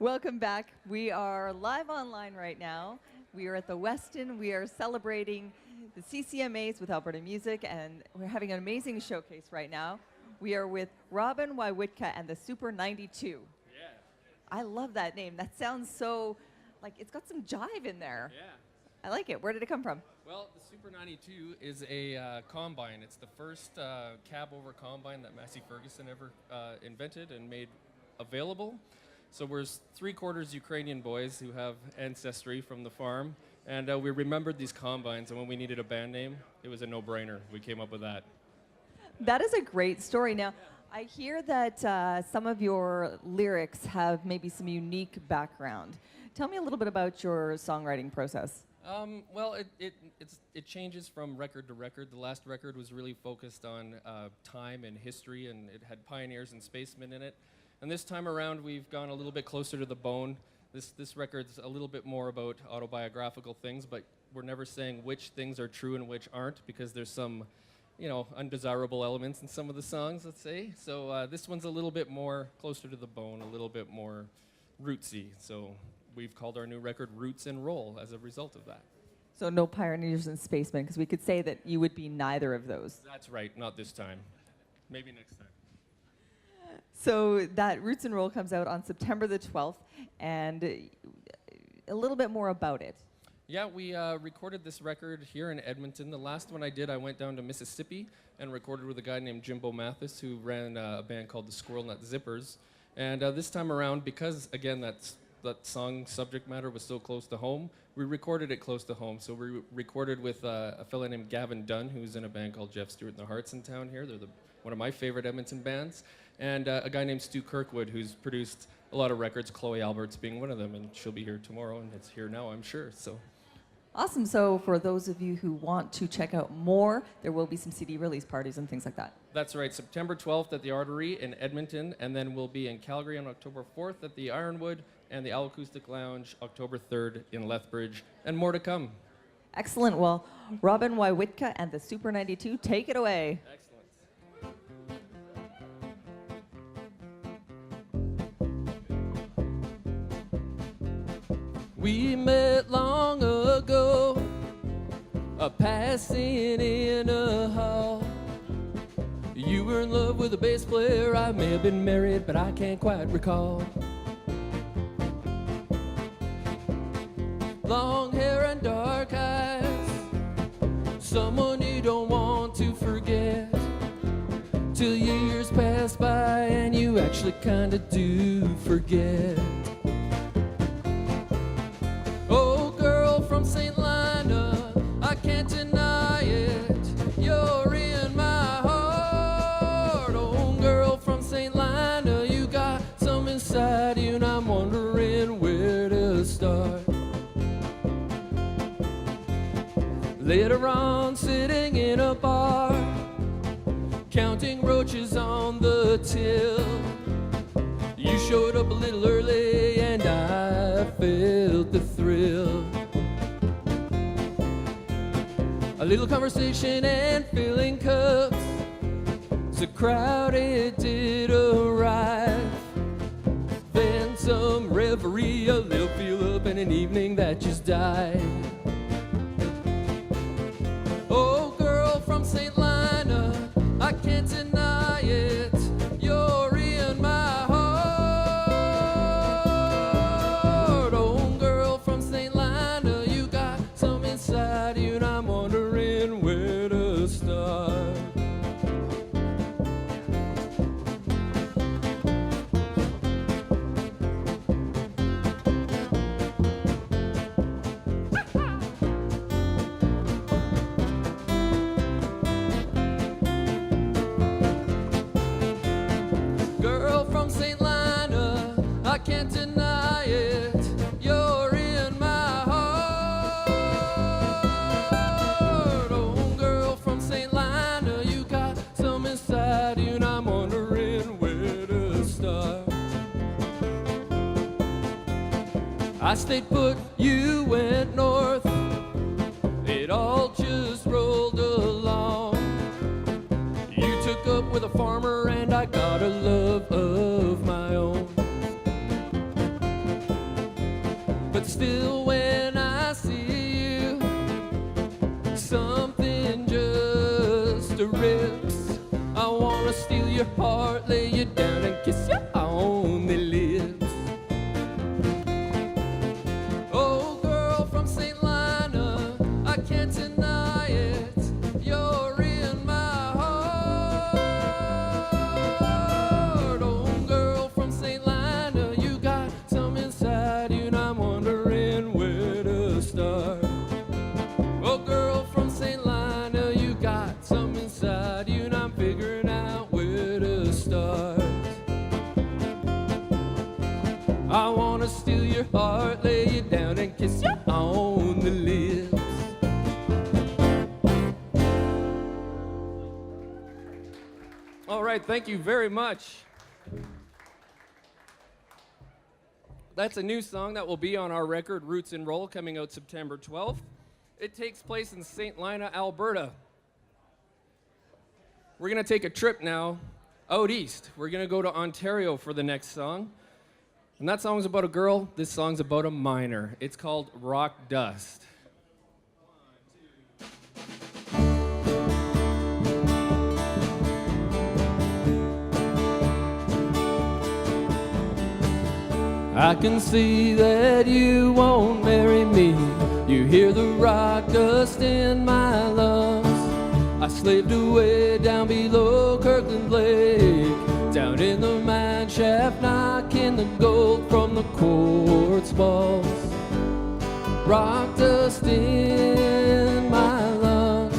Welcome back. We are live online right now. We are at the Westin. We are celebrating the CCMAs with Alberta Music, and we're having an amazing showcase right now. We are with Robin Woywitka and the Super 92. Yeah. I love that name. That sounds so, like, it's got some jive in there. Yeah. I like it. Where did it come from? Well, the Super 92 is a combine. It's the first cab-over combine that Massey Ferguson ever invented and made available. So we're three-quarters Ukrainian boys who have ancestry from the farm, and we remembered these combines, and when we needed a band name, it was a no-brainer. We came up with that. That is a great story. Now, I hear that some of your lyrics have maybe some unique background. Tell me a little bit about your songwriting process. Well, it changes from record to record. The last record was really focused on time and history, and it had pioneers and spacemen in it. And this time around, we've gone a little bit closer to the bone. This record's a little bit more about autobiographical things, but we're never saying which things are true and which aren't, because there's some, you know, undesirable elements in some of the songs, let's say. So this one's a little bit more closer to the bone, a little bit more rootsy. So we've called our new record Roots and Roll as a result of that. So no pioneers and spacemen, because we could say that you would be neither of those. That's right, not this time. Maybe next time. So that Roots and Roll comes out on September the 12th, and a little bit more about it. Yeah, we recorded this record here in Edmonton. The last one I did, I went down to Mississippi and recorded with a guy named Jimbo Mathis, who ran a band called the Squirrel Nut Zippers. And this time around, because, again, that song subject matter was so close to home, we recorded it close to home. So we recorded with a fella named Gavin Dunn, who's in a band called Jeff Stewart and the Hearts in town here. They're one of my favorite Edmonton bands. And a guy named Stu Kirkwood, who's produced a lot of records, Chloe Alberts being one of them, and she'll be here tomorrow, and it's here now, I'm sure. So. Awesome. So for those of you who want to check out more, there will be some CD release parties and things like that. That's right. September 12th at the Artery in Edmonton, and then we'll be in Calgary on October 4th at the Ironwood and the Owl Acoustic Lounge October 3rd in Lethbridge, and more to come. Excellent. Well, Robin Woywitka and the Super 92, take it away. Excellent. We met long ago, passing in a hall. You were in love with a bass player. I may have been married, but I can't quite recall. Long hair and dark eyes, someone you don't want to forget. Till years pass by and you actually kinda do forget. Oh, girl from St. Lina, I can't deny it, you're in my heart. Oh, girl from St. Lina, you got some inside you, and I'm wondering where to start. Later on, sitting in a bar, counting roaches on the till, you showed up a little early and I felt the thrill. A little conversation and filling cups, so crowded did arrive. Then some reverie, a little feel up, and an evening that just died. Oh, girl from St. Lina, I can't deny it, you're in my heart. Oh, girl from St. Lina, you got some inside you, and I'm wondering where to start. Girl from St. Lina, I can't deny it, you're in my heart. Oh, girl from St. Lina, you got some inside you, and I'm wondering where to start. I stayed put, you went north, it all just rolled along. You took up with a farmer and I got a love of my own. but still when I see you, something just rips. I wanna steal your heart, lay you down and kiss you on the lips. Oh, girl from St. Lina, I can't deny it. You're in my heart. Oh, girl from St. Lina, you got some inside you, and I'm wondering where to start. Oh, girl from St. Lina, you got some inside you, and I'm figuring out where to start. I wanna steal your heart, lay you down and kiss you on the lips. All right, thank you very much. That's a new song that will be on our record, Roots and Roll, coming out September 12th. It takes place in St. Lina, Alberta. We're gonna take a trip now out east. We're gonna go to Ontario for the next song. And that song's about a girl, this song's about a miner. It's called Rock Dust. I can see that you won't marry me. You hear the rock dust in my lungs. I slaved away down below Kirkland Lake, down in the mine shaft, knocking the gold from the quartz balls. Rock dust in my lungs.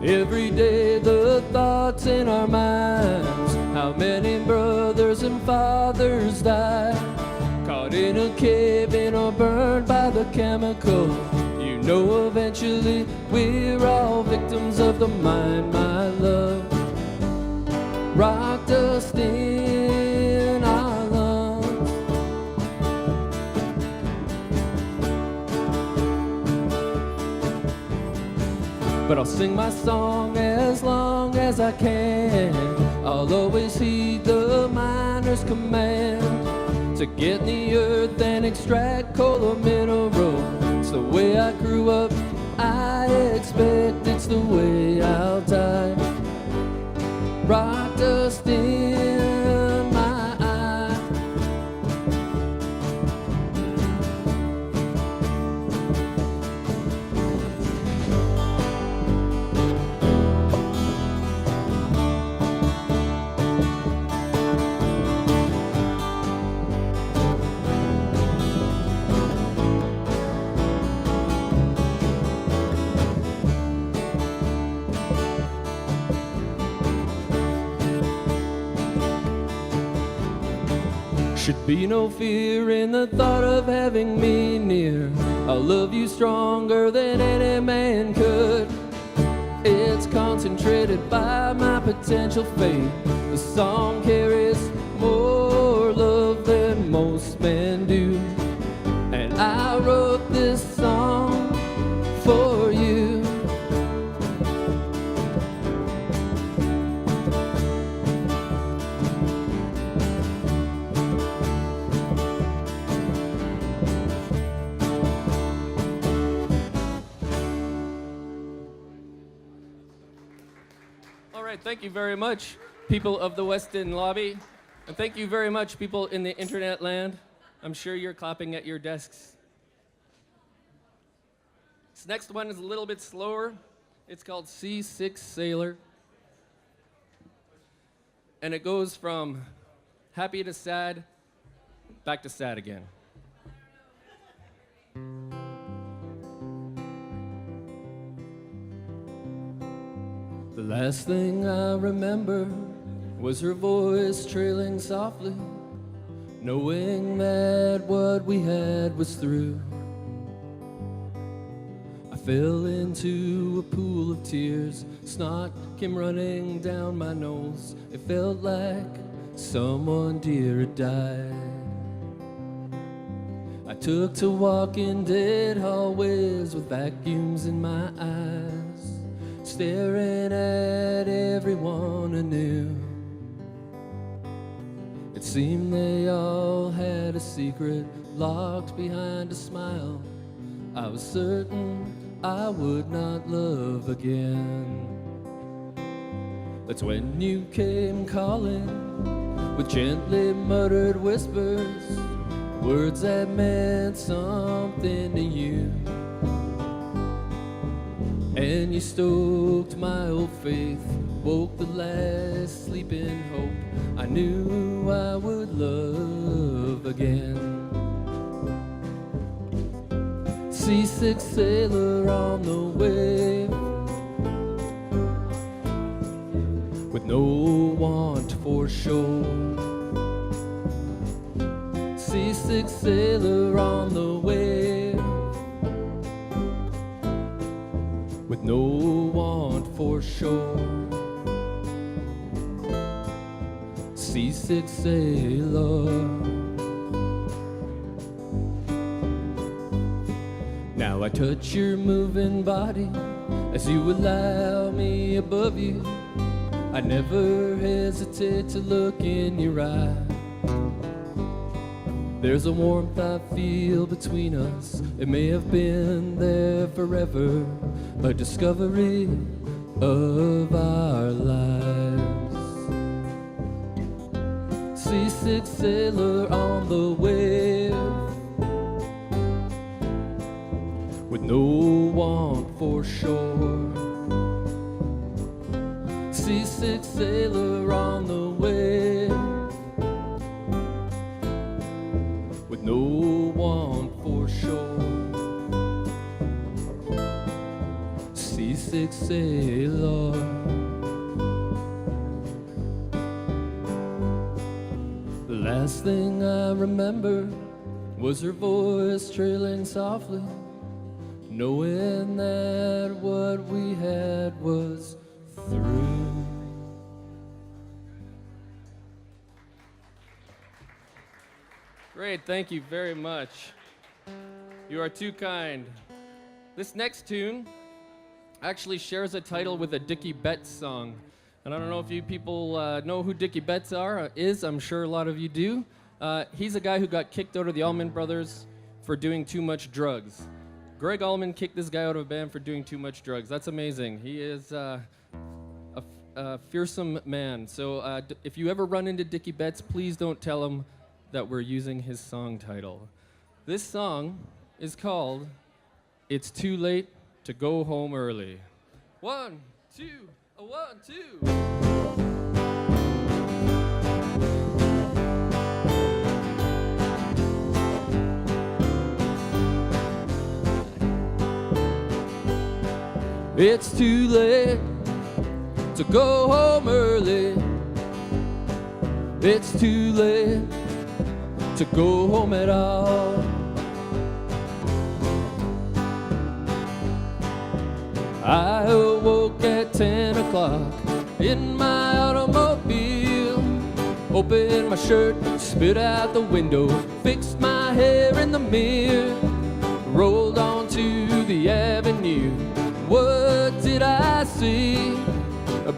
Every day the thoughts in our minds, how many brothers and fathers died, caught in a cave-in or burned by the chemical. You know eventually we're all victims of the mine, my love. Rock dust in our lungs. But I'll sing my song as long as I can. I'll always heed the miner's command to get in the earth and extract coal or mineral. It's the way I grew up, I expect it's the way I'll die. Rock dust in my eye. Should be no fear in the thought of having me near. I'll love you stronger than any man could. It's concentrated by my potential fate. The song carries more love than most men do. And I wrote this song for you. All right, thank you very much, people of the West End lobby. And thank you very much, people in the internet land. I'm sure you're clapping at your desks. This next one is a little bit slower. It's called C6 Sailor. And it goes from happy to sad, back to sad again. The last thing I remember was her voice trailing softly, knowing that what we had was through. I fell into a pool of tears, snot came running down my nose. It felt like someone dear had died. I took to walking dead hallways with vacuums in my eyes, staring at everyone anew. It seemed they all had a secret locked behind a smile. I was certain I would not love again. That's when you came calling with gently muttered whispers, words that meant something to you. And you stoked my old faith, woke the last sleeping hope. I knew I would love again. Seasick sailor on the wave, with no want for shore. Seasick sailor on the wave, with no want for shore. Seasick sailor. Now I touch your moving body as you allow me above you. I never hesitate to look in your eye. There's a warmth I feel between us. It may have been there forever, a discovery of our lives. Seasick sailor on the wave, with no want for shore. Seasick sailor on the wave, with no want for shore. Seasick sailor. The last thing I remember was her voice trailing softly, knowing that what we had was through. Great, thank you very much. You are too kind. This next tune actually shares a title with a Dickie Betts song. And I don't know if you people know who Dickie Betts is. I'm sure a lot of you do. He's a guy who got kicked out of the Allman Brothers for doing too much drugs. Greg Allman kicked this guy out of a band for doing too much drugs. That's amazing. He is a fearsome man. So if you ever run into Dickie Betts, please don't tell him that we're using his song title. This song is called It's Too Late to Go Home Early. 1, 2, 1, 2. It's too late to go home early. It's too late to go home at all. I awoke at 10 o'clock in my automobile, opened my shirt, spit out the window, fixed my hair in the mirror, rolled onto the avenue. What did I see?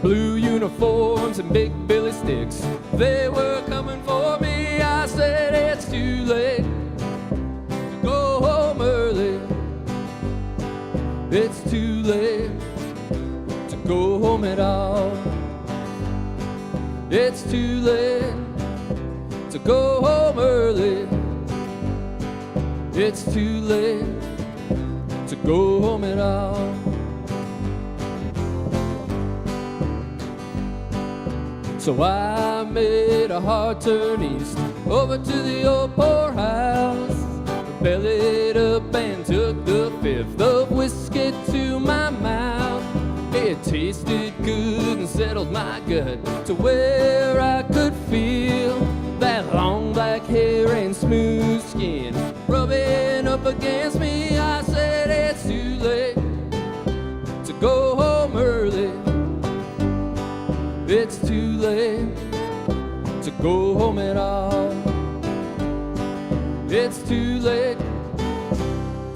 Blue uniforms and big billy sticks. They were coming for me. I said it's too late to go home early. It's too late to go home at all. It's too late to go home early. It's too late to go home at all. So I made a hard turn east, over to the old poorhouse, bellied up and took the fifth of whiskey to my mouth. It tasted good and settled my gut to where I could feel that long black hair and smooth skin rubbing up against me. I said it's too late to go home early. It's too late to go home at all. It's too late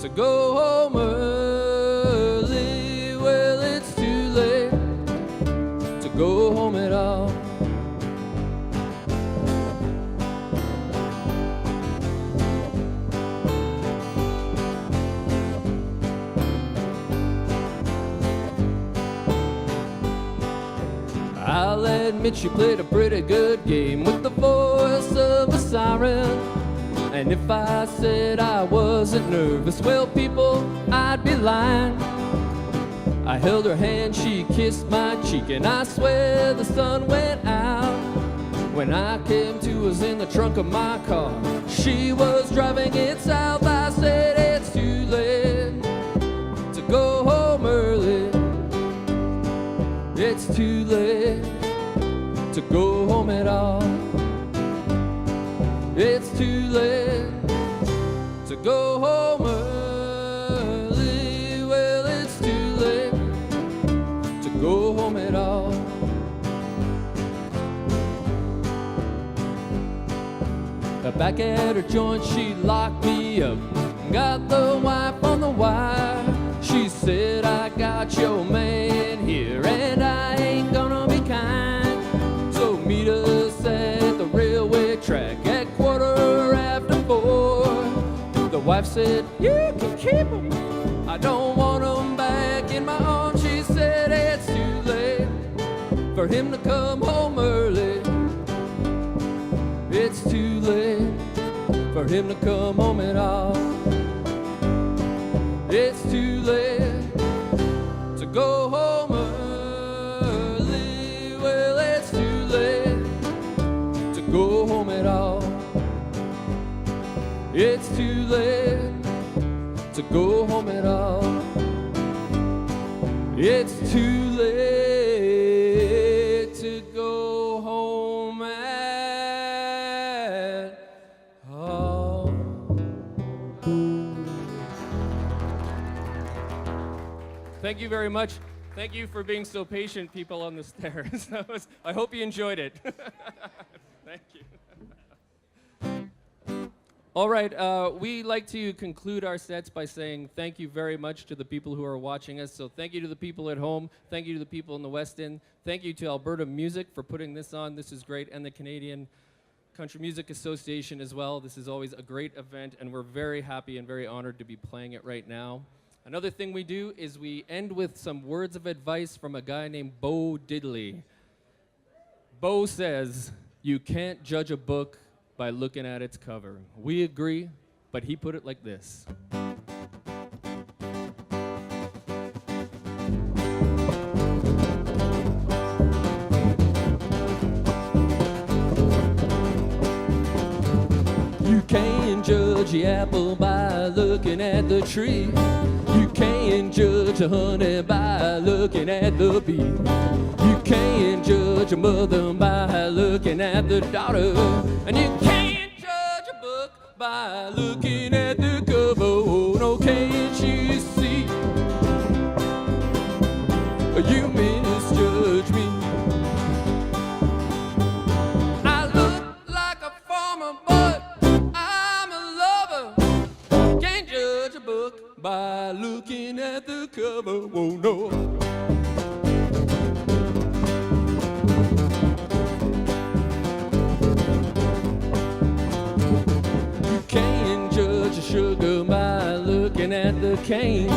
to go home early. Well, it's too late admit she played a pretty good game with the voice of a siren. And if I said I wasn't nervous, well, people, I'd be lying. I held her hand, she kissed my cheek, and I swear the sun went out. When I came to was in the trunk of my car. She was driving it south. I said it's too late to go home early. It's too late to go home at all. It's too late to go home early. Well, it's too late to go home at all. Back at her joint, she locked me up. Got the wife on the wire. She said, I got your man here, and I ain't gonna be kind. So meet us at the railway track at 4:15. The wife said, you can keep him, I don't want him back in my arms. She said, it's too late for him to come home early. It's too late for him to come home at all. It's too late to go home early. Well, it's too late to go home at all. It's too late to go home at all. It's too late to go home at all. Thank you very much. Thank you for being so patient, people on the stairs. I hope you enjoyed it. Thank you. All right, we like to conclude our sets by saying thank you very much to the people who are watching us. So thank you to the people at home. Thank you to the people in the West End. Thank you to Alberta Music for putting this on. This is great. And the Canadian Country Music Association as well. This is always a great event, and we're very happy and very honored to be playing it right now. Another thing we do is we end with some words of advice from a guy named Bo Diddley. Bo says, you can't judge a book by looking at its cover. We agree, but he put it like this. You can't judge the apple by looking at the tree. You can't judge a honey by looking at the bee. You can't judge a mother by looking at the daughter. And you can't judge a book by looking at the cover. Oh, no, can't you see? You misjudge me. I look like a farmer, but I'm a lover. Can't judge a book by looking at the cover. Oh, no. Sugar by looking at the cane.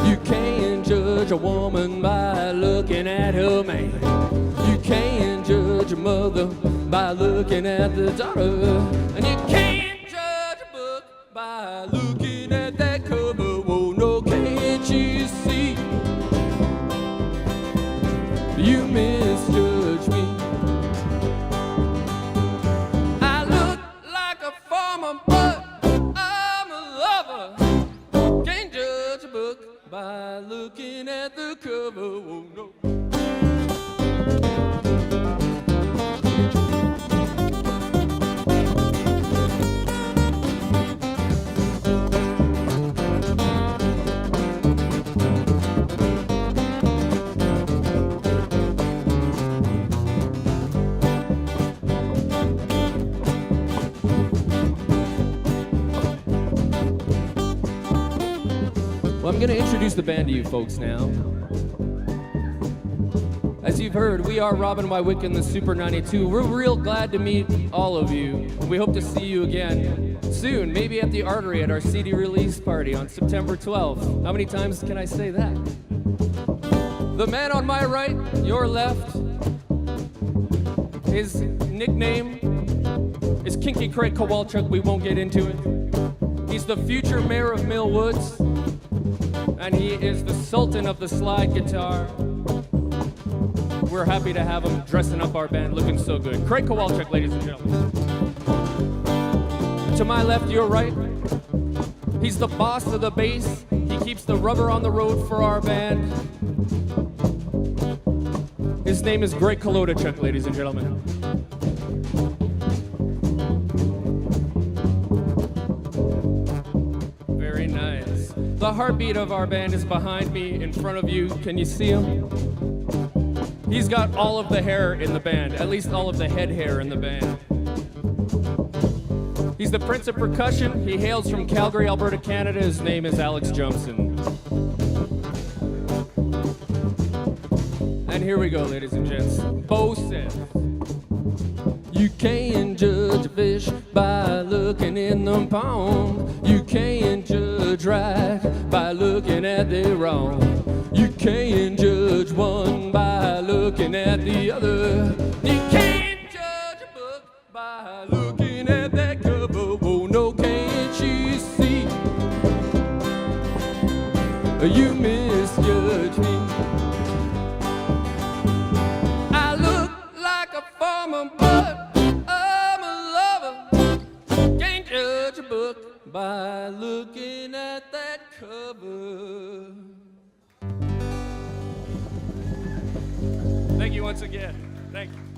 You can't judge a woman by looking at her man. You can't judge a mother by looking at the daughter. And you can't judge a book by looking at that cover. Oh no, can't you see? You misjudge me. I look like a farmer, but can't judge a book by looking at the cover. Oh no. I'm going to introduce the band to you folks now. As you've heard, we are Robin Woywitka and the Super 92. We're real glad to meet all of you. We hope to see you again soon, maybe at the Artery at our CD release party on September 12th. How many times can I say that? The man on my right, your left, His nickname is Kinky Craig Kowalczyk. We won't get into it. He's the future mayor of Mill Woods, and he is the sultan of the slide guitar. We're happy to have him dressing up our band, looking so good. Craig Kowalczyk, ladies and gentlemen. To my left, your right, he's the boss of the bass. He keeps the rubber on the road for our band. His name is Greg Kolodachuk, ladies and gentlemen. Very nice. The heartbeat of our band is behind me, in front of you. Can you see him? He's got all of the hair in the band, at least all of the head hair in the band. He's the Prince of Percussion. He hails from Calgary, Alberta, Canada. His name is Alex Johnson. And here we go, ladies and gents. Bo says, you can't judge a fish by looking in the pond. You can't judge right by looking at the wrong. You can't judge one by looking at the other. You can't judge a book by looking at that cover. Oh no, can't you see? You misjudge me. I look like a farmer, but I'm a lover. Can't judge a book by looking at that cover. Thank you once again. Thank you.